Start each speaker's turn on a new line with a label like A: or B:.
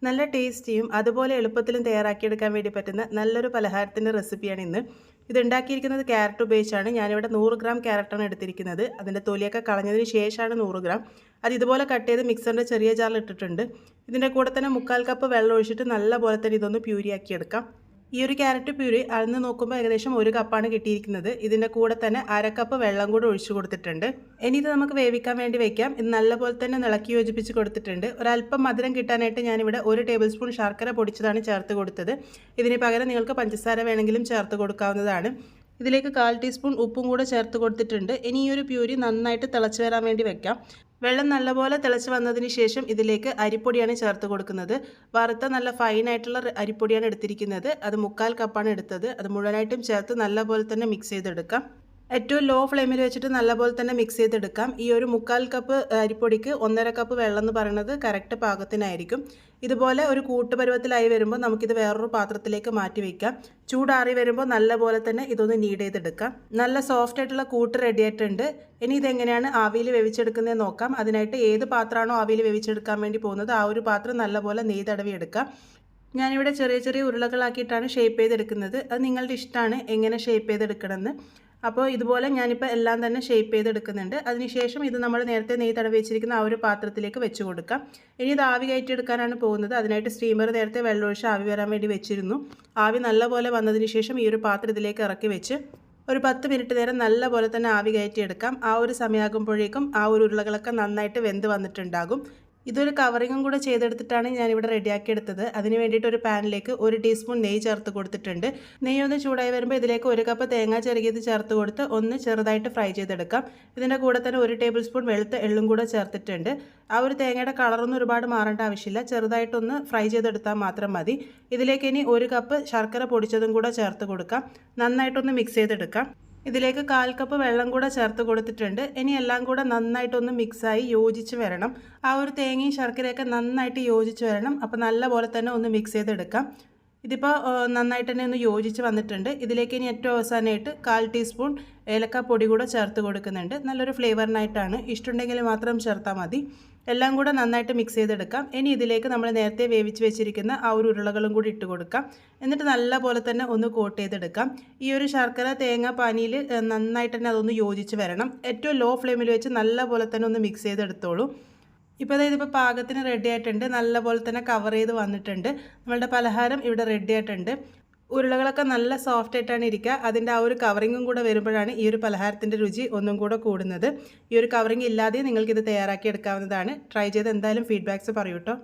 A: നല്ല ടേസ്റ്റിയും അതുപോലെ എളുപ്പത്തിലും തയ്യാറാക്കിയെടുക്കാൻ വേണ്ടി പറ്റുന്ന നല്ലൊരു പലഹാരത്തിൻ്റെ റെസിപ്പിയാണ് ഇന്ന്. ഇത് ഉണ്ടാക്കിയിരിക്കുന്നത് ക്യാരറ്റ് ഉപയോഗിച്ചാണ്. ഞാനിവിടെ 100 ഗ്രാം ക്യാരറ്റാണ് എടുത്തിരിക്കുന്നത്. അതിൻ്റെ തൊലിയൊക്കെ കളഞ്ഞതിന് ശേഷമാണ് 100 ഗ്രാം. അത് ഇതുപോലെ കട്ട് ചെയ്ത് മിക്സറിൻ്റെ ചെറിയ ജാറിൽ ഇട്ടിട്ടുണ്ട്. ഇതിൻ്റെ കൂടെ തന്നെ 1/4 കപ്പ് വെള്ളം ഒഴിച്ചിട്ട് നല്ല പോലെ തന്നെ ഇതൊന്ന് പ്യൂരിയാക്കിയെടുക്കാം. ഈ ഒരു ക്യാരറ്റ് പ്യൂരി അളന്ന് നോക്കുമ്പോൾ ഏകദേശം 1 കപ്പാണ് കിട്ടിയിരിക്കുന്നത്. ഇതിൻ്റെ കൂടെ തന്നെ 1/2 കപ്പ് വെള്ളം കൂടെ ഒഴിച്ചു കൊടുത്തിട്ടുണ്ട്. ഇനി ഇത് നമുക്ക് വേവിക്കാൻ വേണ്ടി വെക്കാം. ഇത് നല്ലപോലെ തന്നെ ഇളക്കി യോജിപ്പിച്ച് കൊടുത്തിട്ടുണ്ട്. ഒരല്പം മധുരം കിട്ടാനായിട്ട് ഞാനിവിടെ 1 ടേബിൾ സ്പൂൺ ശർക്കര പൊടിച്ചതാണ് ചേർത്ത് കൊടുത്തത്. ഇതിന് പകരം നിങ്ങൾക്ക് പഞ്ചസാര വേണമെങ്കിലും ചേർത്ത് കൊടുക്കാവുന്നതാണ്. ഇതിലേക്ക് 1/4 ടീസ്പൂൺ ഉപ്പും കൂടെ ചേർത്ത് കൊടുത്തിട്ടുണ്ട്. ഇനി ഈ ഒരു പ്യൂരി നന്നായിട്ട് തിളച്ച് വരാൻ വേണ്ടി വെക്കാം. വെള്ളം നല്ലപോലെ തിളച്ച് വന്നതിന് ശേഷം ഇതിലേക്ക് അരിപ്പൊടിയാണ് ചേർത്ത് കൊടുക്കുന്നത്. വറുത്ത നല്ല ഫൈനായിട്ടുള്ള അരിപ്പൊടിയാണ് എടുത്തിരിക്കുന്നത്. അത് 1/4 കപ്പാണ് എടുത്തത്. അത് മുഴുവനായിട്ടും ചേർത്ത് നല്ലപോലെ തന്നെ മിക്സ് ചെയ്തെടുക്കാം. ഏറ്റവും ലോ ഫ്ലെയിമിൽ വെച്ചിട്ട് നല്ലപോലെ തന്നെ മിക്സ് ചെയ്തെടുക്കാം. ഈ ഒരു 1/4 കപ്പ് അരിപ്പൊടിക്ക് 1.5 കപ്പ് വെള്ളം എന്ന് പറയുന്നത് കറക്റ്റ് പാകത്തിനായിരിക്കും. ഇതുപോലെ ഒരു കൂട്ടുപരുവത്തിലായി വരുമ്പോൾ നമുക്കിത് വേറൊരു പാത്രത്തിലേക്ക് മാറ്റി വയ്ക്കാം. ചൂടാറി വരുമ്പോൾ നല്ലപോലെ തന്നെ ഇതൊന്ന് നീഡ് ചെയ്തെടുക്കാം. നല്ല സോഫ്റ്റ് ആയിട്ടുള്ള കൂട്ട് റെഡി ആയിട്ടുണ്ട്. ഇനി ഇതെങ്ങനെയാണ് ആവിയിൽ വേവിച്ചെടുക്കുന്നത് നോക്കാം. അതിനായിട്ട് ഏത് പാത്രമാണോ ആവിയിൽ വേവിച്ചെടുക്കാൻ വേണ്ടി പോകുന്നത് ആ ഒരു പാത്രം നല്ലപോലെ നെയ്തടവി എടുക്കാം. ഞാനിവിടെ ചെറിയ ചെറിയ ഉരുളകളാക്കിയിട്ടാണ് ഷേപ്പ് ചെയ്തെടുക്കുന്നത്. അത് നിങ്ങളുടെ ഇഷ്ടമാണ് എങ്ങനെ ഷേപ്പ് ചെയ്തെടുക്കണമെന്ന്. അപ്പോൾ ഇതുപോലെ ഞാനിപ്പോൾ എല്ലാം തന്നെ ഷേപ്പ് ചെയ്തെടുക്കുന്നുണ്ട്. അതിനുശേഷം ഇത് നമ്മൾ നേരത്തെ നെയ്യ് തടവി വെച്ചിരിക്കുന്ന ആ ഒരു പാത്രത്തിലേക്ക് വെച്ച് കൊടുക്കാം. ഇനി ഇത് ആവി കയറ്റിയെടുക്കാനാണ് പോകുന്നത്. അതിനായിട്ട് സ്റ്റീമർ നേരത്തെ വെള്ളമൊഴിച്ച് ആവി വരാൻ വേണ്ടി വെച്ചിരുന്നു. ആവി നല്ലപോലെ വന്നതിന് ശേഷം ഈ ഒരു പാത്രം ഇതിലേക്ക് ഇറക്കി വെച്ച് ഒരു 10 മിനിറ്റ് നേരം നല്ലപോലെ തന്നെ ആവി കയറ്റിയെടുക്കാം. ആ ഒരു സമയമാകുമ്പോഴേക്കും ആ ഒരു ഉരുളകളൊക്കെ നന്നായിട്ട് വെന്ത് വന്നിട്ടുണ്ടാകും. ഇതൊരു കവറിങ്ങും കൂടെ ചെയ്തെടുത്തിട്ടാണ് ഞാനിവിടെ റെഡിയാക്കി എടുത്തത്. അതിന് വേണ്ടിയിട്ട് ഒരു പാനിലേക്ക് 1 ടീസ്പൂൺ നെയ്യ് ചേർത്ത് കൊടുത്തിട്ടുണ്ട്. നെയ്യ് ഒന്ന് ചൂടായി വരുമ്പോൾ ഇതിലേക്ക് 1 കപ്പ് തേങ്ങ ചിരകിയത് ചേർത്ത് കൊടുത്ത് ഒന്ന് ചെറുതായിട്ട് ഫ്രൈ ചെയ്തെടുക്കാം. ഇതിൻ്റെ കൂടെ തന്നെ 1 ടേബിൾ സ്പൂൺ വെളുത്ത എള്ളും കൂടെ ചേർത്തിട്ടുണ്ട്. ആ ഒരു തേങ്ങയുടെ കളറൊന്നും ഒരുപാട് മാറേണ്ട ആവശ്യമില്ല. ചെറുതായിട്ടൊന്ന് ഫ്രൈ ചെയ്തെടുത്താൽ മാത്രം മതി. ഇതിലേക്ക് ഇനി 1 കപ്പ് ശർക്കര പൊടിച്ചതും കൂടെ ചേർത്ത് കൊടുക്കാം. നന്നായിട്ടൊന്ന് മിക്സ് ചെയ്തെടുക്കാം. ഇതിലേക്ക് 1/4 കപ്പ് വെള്ളം കൂടെ ചേർത്ത് കൊടുത്തിട്ടുണ്ട്. ഇനി എല്ലാം കൂടെ നന്നായിട്ടൊന്ന് മിക്സായി യോജിച്ച് വരണം. ആ ഒരു തേങ്ങയും ശർക്കരയൊക്കെ നന്നായിട്ട് യോജിച്ച് വരണം. അപ്പോൾ നല്ല പോലെ തന്നെ ഒന്ന് മിക്സ് ചെയ്തെടുക്കാം. ഇതിപ്പോൾ നന്നായിട്ട് തന്നെ ഒന്ന് യോജിച്ച് വന്നിട്ടുണ്ട്. ഇതിലേക്ക് ഇനി ഏറ്റവും അവസാനമായിട്ട് 1/4 ടീസ്പൂൺ ഏലക്കാപ്പൊടി കൂടെ ചേർത്ത് കൊടുക്കുന്നുണ്ട്. നല്ലൊരു ഫ്ലേവറിനായിട്ടാണ്. ഇഷ്ടമുണ്ടെങ്കിൽ മാത്രം ചേർത്താൽ മതി. എല്ലാം കൂടെ നന്നായിട്ട് മിക്സ് ചെയ്തെടുക്കാം. ഇനി ഇതിലേക്ക് നമ്മൾ നേരത്തെ വേവിച്ച് വെച്ചിരിക്കുന്ന ആ ഒരു ഉരുളകളും കൂടി ഇട്ട് കൊടുക്കാം. എന്നിട്ട് നല്ല പോലെ തന്നെ ഒന്ന് കോട്ട് ചെയ്തെടുക്കാം. ഈ ഒരു ശർക്കര തേങ്ങ പാനിയിൽ നന്നായിട്ട് തന്നെ അതൊന്ന് യോജിച്ച് വരണം. ഏറ്റവും ലോ ഫ്ലെയിമിൽ വെച്ച് നല്ല പോലെ തന്നെ ഒന്ന് മിക്സ് ചെയ്തെടുത്തോളൂ. ഇപ്പോൾ അതായത് ഇപ്പോൾ പാകത്തിന് റെഡി ആയിട്ടുണ്ട്. നല്ല പോലെ തന്നെ കവർ ചെയ്ത് വന്നിട്ടുണ്ട്. നമ്മളുടെ പലഹാരം ഇവിടെ റെഡി ആയിട്ടുണ്ട്. ഉരുളകളൊക്കെ നല്ല സോഫ്റ്റ് ആയിട്ടാണ് ഇരിക്കുക. അതിൻ്റെ ആ ഒരു കവറിങ്ങും കൂടെ വരുമ്പോഴാണ് ഈ ഒരു പലഹാരത്തിൻ്റെ രുചി ഒന്നും കൂടെ കൂടുന്നത്. ഈ ഒരു കവറിങ് ഇല്ലാതെ നിങ്ങൾക്കിത് തയ്യാറാക്കി എടുക്കാവുന്നതാണ്. ട്രൈ ചെയ്ത് എന്തായാലും ഫീഡ്ബാക്ക്സ് പറയൂ കേട്ടോ.